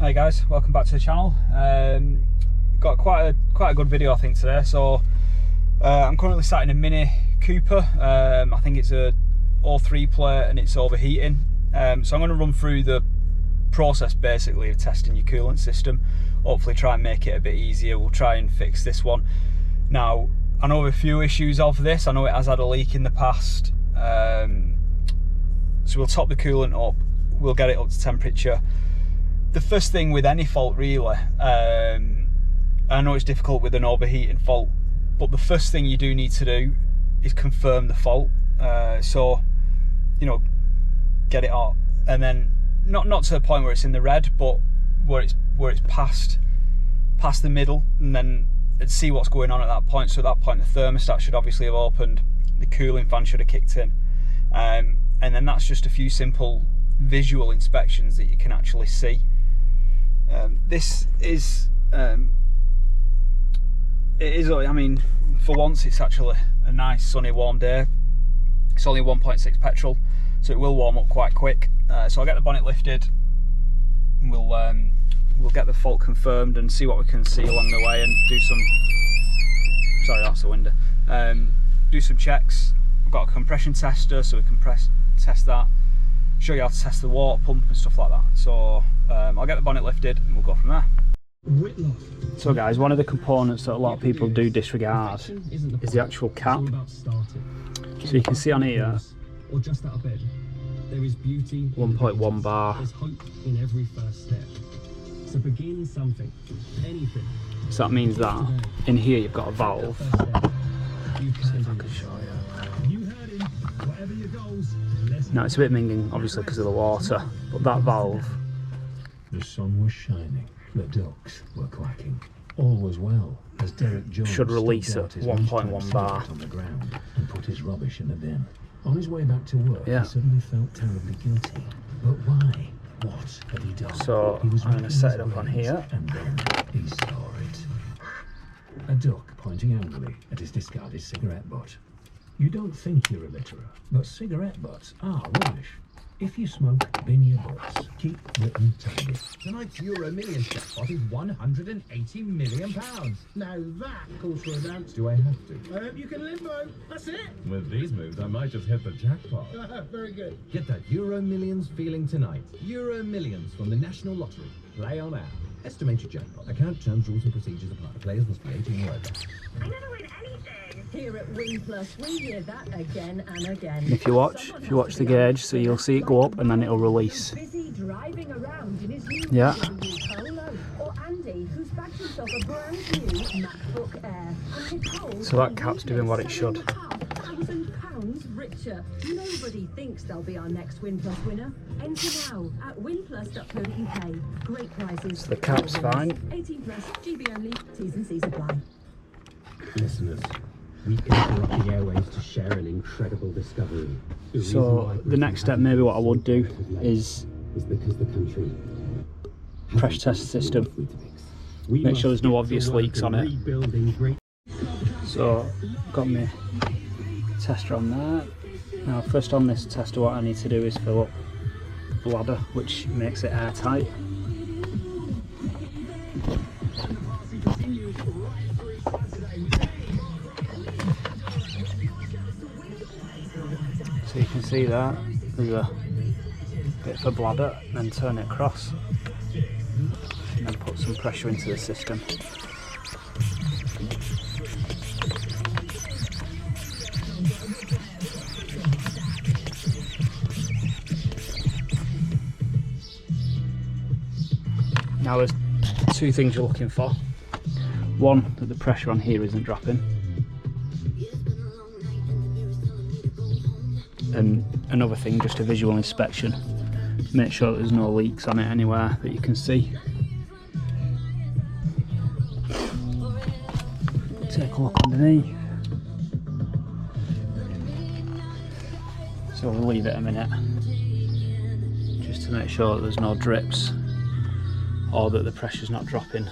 Hey guys, welcome back to the channel. Got quite a good video I think today. So I'm currently sat in a Mini Cooper. I think it's a 03 plate and it's overheating. So I'm going to run through the process basically of testing your coolant system. Hopefully try and make it a bit easier. We'll try and fix this one. Now I know a few issues of this. I know it has had a leak in the past. So we'll top the coolant up. We'll get it up to temperature. The first thing with any fault really, I know it's difficult with an overheating fault, but the first thing you do need to do is confirm the fault. So, you know, get it out, and then not to the point where it's in the red, but where it's past the middle, and then see what's going on at that point. So at that point the thermostat should obviously have opened, the cooling fan should have kicked in, and then that's just a few simple visual inspections that you can actually see. This is I mean, for once it's actually a nice sunny warm day. It's only 1.6 petrol, so it will warm up quite quick. So I'll get the bonnet lifted and we'll get the fault confirmed and see what we can see along the way, and do some, sorry that's the window, do some checks. I've got a compression tester so we can test that, show you how to test the water pump and stuff like that. So I'll get the bonnet lifted and we'll go from there. So guys, one of the components that a lot of people do disregard is the actual cap. So you can see on here 1.1 bar. So that means that in here you've got a valve. See if I can show you. Now it's a bit minging obviously because of the water, but that valve, the sun was shining, the ducks were quacking. All was well as Derek Jones should release at 1.1 bar on the ground and put his rubbish in the bin. On his way back to work, yeah, he suddenly felt terribly guilty. But why? What had he done? So I'm going to set it up on here, and then he saw it. A duck pointing angrily at his discarded cigarette butt. You don't think you're a litterer, but cigarette butts are rubbish. If you smoke, bin your butts. Keep written tidy. Tonight's Euro Millions jackpot is £180 million. Now that calls for a dance. Do I have to? I hope you can limbo. That's it. With these moves, I might just hit the jackpot. Very good. Get that Euro Millions feeling tonight. Euro Millions from the National Lottery. Play on air. Estimated jackpot. Account terms, rules and procedures apply. Players must be 18 or over. I never win anything. Here at Win Plus, we hear that again and again. and if you watch the gauge, so you'll see it go up and then it'll release. Busy driving around in his new Yeah. Polo, or Andy, who's backed himself a brand new MacBook Air. And Nicole, So that cap's doing what it should. £1,000 richer. Nobody thinks they'll be our next Win Plus winner. Enter now at winplus.co.uk. Great prizes. So the cap's fine. 18 plus, GB only, T's and C's apply. Listeners, we interrupt the airways to share an incredible discovery. So the next step, maybe what I would do is because the country pressure test the system, make sure there's no obvious leaks on it. So got my tester on there. Now first on this tester what I need to do is fill up the bladder, which makes it airtight. So you can see that there's a bit of a bladder, then turn it across and then put some pressure into the system. Now there's two things you're looking for. One, that the pressure on here isn't dropping. And another thing, just a visual inspection. Make sure that there's no leaks on it anywhere that you can see. Take a look underneath. So we'll leave it a minute, just to make sure that there's no drips or that the pressure's not dropping.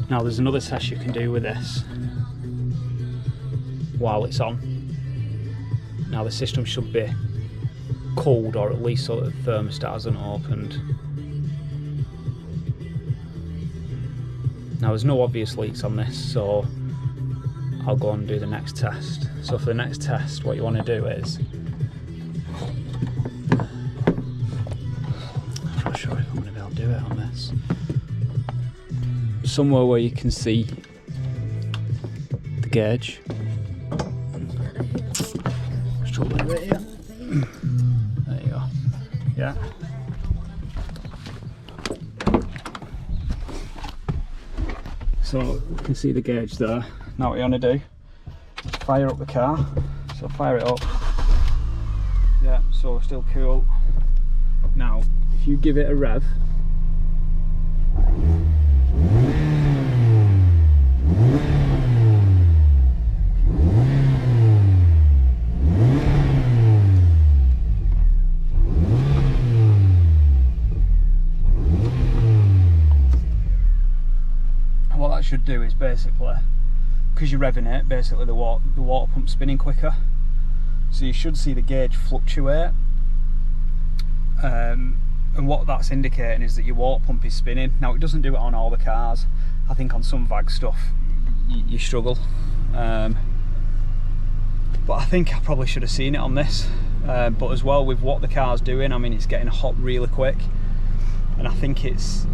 Now there's another test you can do with this. while it's on. Now the system should be cooled, or at least so that the thermostat hasn't opened. Now there's no obvious leaks on this, so I'll go and do the next test. So for the next test, what you want to do is, I'm not sure if I'm going to be able to do it on this. Somewhere where you can see the gauge. Let's try it right here. There you go. Yeah. So you can see the gauge there. Now what you want to do, fire up the car. So fire it up. Yeah, so we're still cool. Now, if you give it a rev, what that should do is basically, because you're revving it, basically the water pump's spinning quicker, so you should see the gauge fluctuate, and what that's indicating is that your water pump is spinning. Now it doesn't do it on all the cars. I think on some VAG stuff you struggle, but I think I probably should have seen it on this, but as well with what the car's doing, I mean, it's getting hot really quick, and I think it's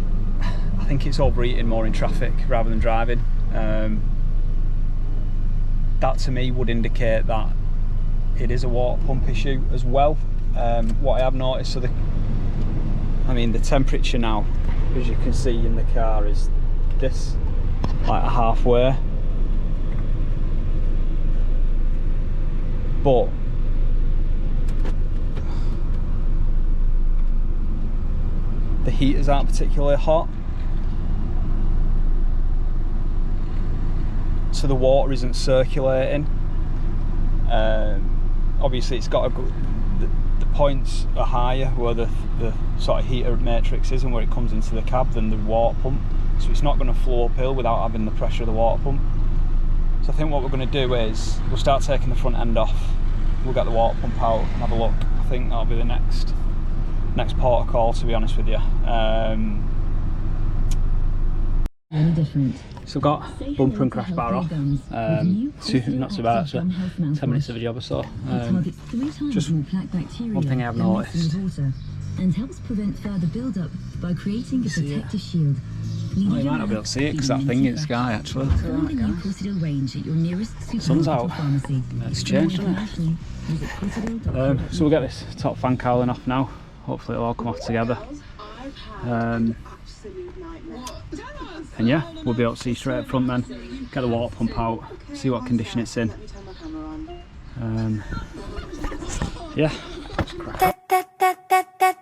overheating more in traffic rather than driving. That to me would indicate that it is a water pump issue as well. What I have noticed, so the temperature now, as you can see in the car, is this, like halfway. But the heaters aren't particularly hot, so the water isn't circulating. Obviously it's got the points are higher where the sort of heater matrix is and where it comes into the cab than the water pump, so it's not going to flow uphill without having the pressure of the water pump. So I think what we're going to do is we'll start taking the front end off, we'll get the water pump out and have a look. I think that'll be the next port of call, to be honest with you. So I've got bumper and crash bar off, not so bad actually, 10 minutes of a job or so. Just one thing I have noticed, and helps prevent further build-up by creating a protective shield. Well, you might not be able to see it because that thing is sky actually. Sun's out. It's changed, hasn't it? So we'll get this top fan cowling off now. Hopefully it'll all come off together. And yeah, we'll be able to see straight up front then, get the water pump out, see what condition it's in. Yeah, let's crack on.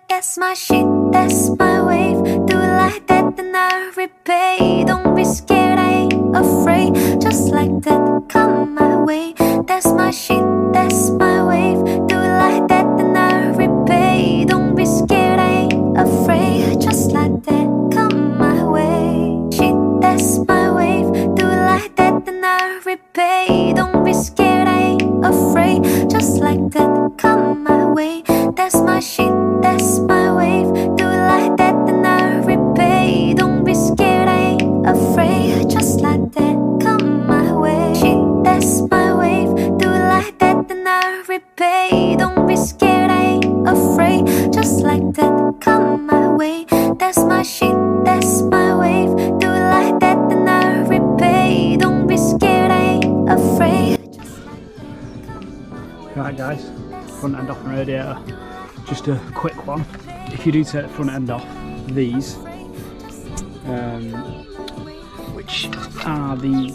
That's my shit, that's my wave. Do it like that, then I repay. Don't be scared, I ain't afraid. Just like that, come my way. That's my shit, that's my wave. Do it like that, then I repay. Don't be scared, I ain't afraid. Just like that, come my way. Shit, that's my wave. Do it like that, then I repay. Don't be scared, I ain't afraid. Just like that, come my way. That's my shit, that's my wave. Do it like that, then I repay. Don't be scared, I ain't afraid. Just like that, come my way. Shit, that's my wave. Do it like that, then I repay. Don't be scared, I ain't afraid. Just like that, come my way. That's my shit, that's my wave. Do it like that, then I repay. Don't be scared, I ain't afraid. Right guys, front end off and radiator. Just a quick one. If you do take the front end off, these, which are the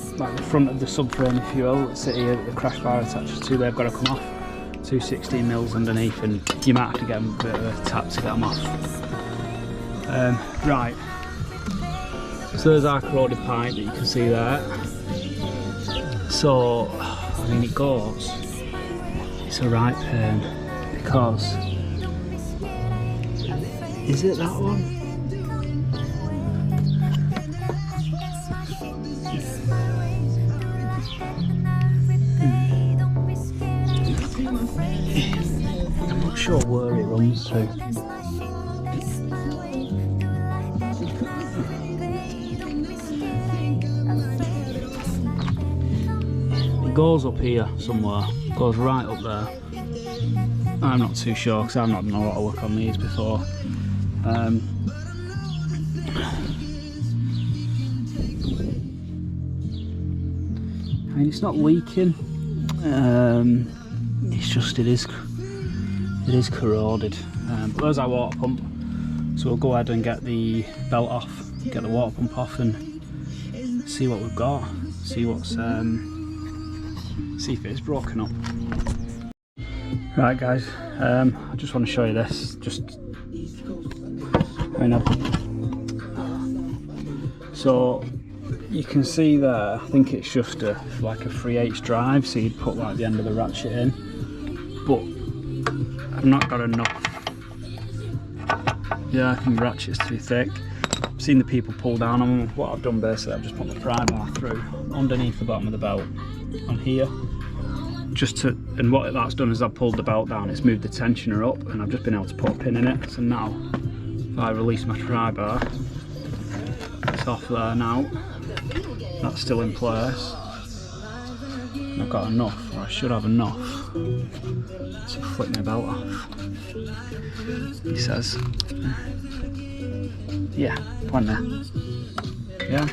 front of the subframe, if you will, that sit here that the crash bar attaches to, they've got to come off. 216mm underneath, and you might have to get a bit of a tap to get them off. Right, so there's our corroded pipe that you can see there. So, I mean, it goes, it's a right pain, because, is it that one? sure where it runs to. It goes up here somewhere, goes right up there. I'm not too sure because I've not done a lot of work on these before. I mean, it's not leaking. It's just it is corroded. But there's our water pump, so we'll go ahead and get the belt off, get the water pump off, and see what we've got. See what's see if it's broken up. Right, guys. I just want to show you this. So you can see there, I think it's just like a 3/8 drive, so you'd put like the end of the ratchet in, but I've not got enough. Yeah, I think the ratchet's too thick. I've seen the people pull down on them. What I've done basically, I've just put my pry bar through underneath the bottom of the belt on here, and what that's done is I've pulled the belt down, it's moved the tensioner up, and I've just been able to put a pin in it. So now if I release my pry bar, it's off there now, that's still in place. I've got enough, or I should have enough, to flip my belt off. He says, yeah, plenty. Yeah.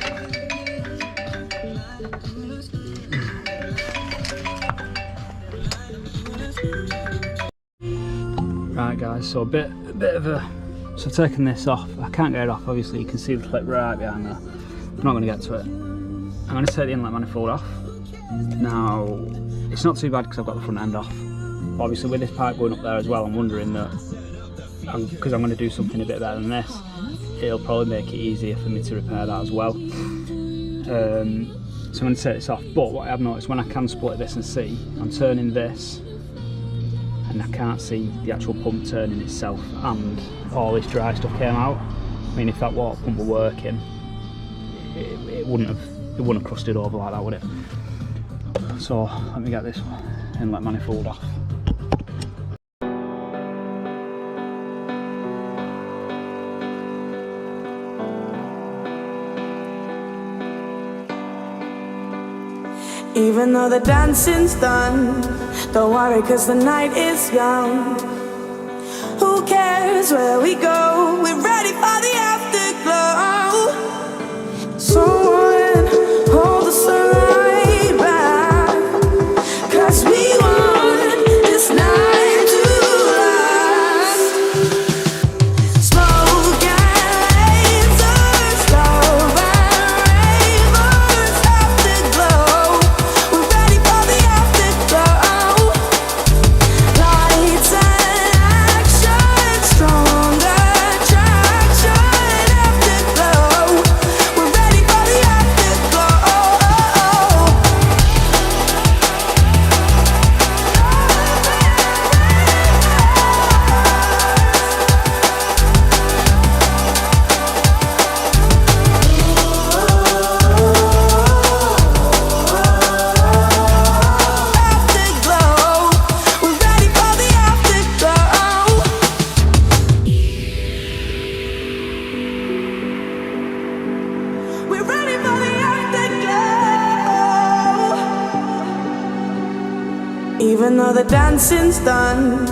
Right, guys, so a bit of a, so taking this off, I can't get it off, obviously you can see the clip right behind there. I'm not going to get to it. I'm going to take the inlet manifold off. Now, it's not too bad because I've got the front end off. But obviously with this pipe going up there as well, I'm wondering that, because I'm going to do something a bit better than this, it'll probably make it easier for me to repair that as well. So I'm going to take this off, but what I have noticed when I can split this and see, I'm turning this and I can't see the actual pump turning itself, and all this dry stuff came out. I mean, if that water pump were working, it wouldn't have crusted over like that, would it? So let me get this inlet manifold off. Even though the dancing's done, don't worry cause the night is young. Who cares where we go, we're ready for the afterglow. Someone hold the sunlight back, cause we want this night to last. Smoke and lasers, love and ravers, afterglow. We're ready for the afterglow. Lights and action, strong attraction, afterglow. We're ready for the afterglow. Afterglow. We're ready for the afterglow. We're ready for the afterglow. Even though the dancing's done,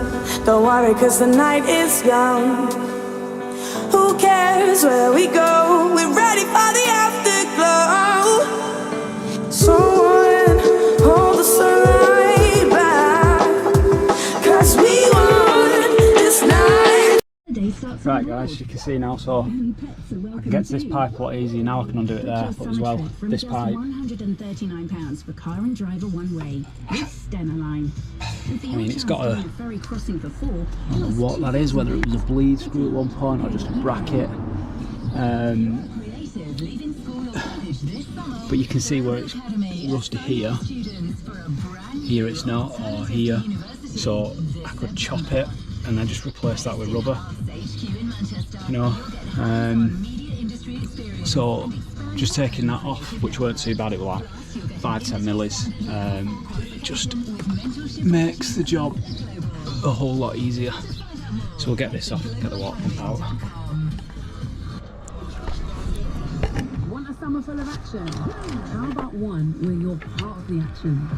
don't worry cause the night is young. Who cares where we go, we're ready for the afterglow. Someone hold the sunlight back, cause we want this night. Right, guys, you can see now, so I can get to this pipe a lot easier now. I can undo it there, but as well, this pipe. £139 for car and driver one way. This Stena line. I mean, it's got a, I don't know what that is, whether it was a bleed screw at one point or just a bracket. But you can see where it's rusty here. Here it's not, or here. So I could chop it and then just replace that with rubber. You know, so just taking that off, which weren't too bad, it was like 5-10 millis, it just makes the job a whole lot easier. So we'll get this off, get the water pump out. Want a summer full of action? How about one where you're part of the action?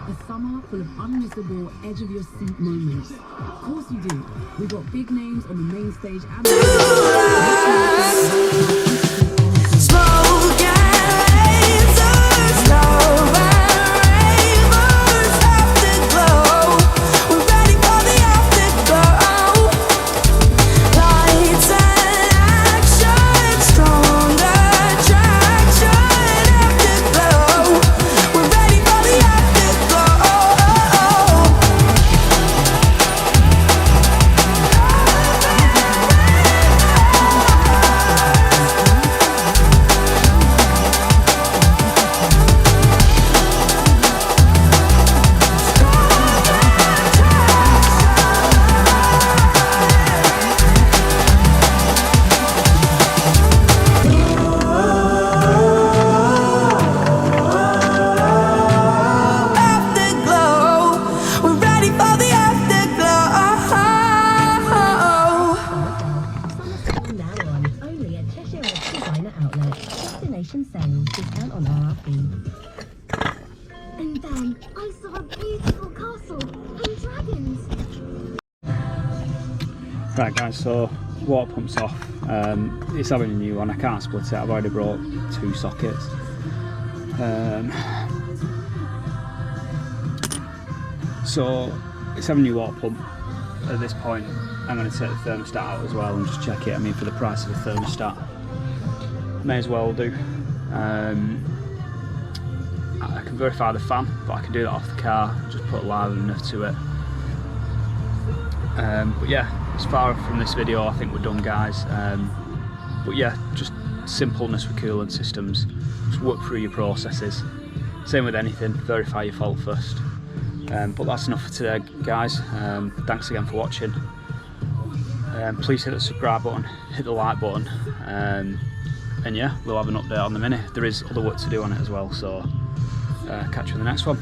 A summer full of unmissable edge of your seat moments. Of course you do. We've got big names on the main stage and Smoke and lasers, love and rainbows, afterglow. We're ready for the afterglow. Lights and action, strong attraction, afterglow. We're ready for the afterglow. Afterglow, we're ready for the afterglow. Summer now on. Only at Cheshire Edge Designer Outlet. Destination sales. Discount on RRP. And then I saw a beautiful castle and dragons. Right guys, so water pump's off. It's having a new one, I can't split it, I've already brought 2 sockets. So it's having a new water pump. At this point I'm going to take the thermostat out as well and just check it. I mean, for the price of the thermostat, may as well do. I can verify the fan, but I can do that off the car, just put loud enough to it. But yeah, as far from this video I think we're done guys. But yeah, just simpleness with coolant systems, just work through your processes. Same with anything, verify your fault first. But that's enough for today guys. Thanks again for watching. Please hit the subscribe button, hit the like button, and yeah, we'll have an update on the Mini. There is other work to do on it as well, so catch you in the next one.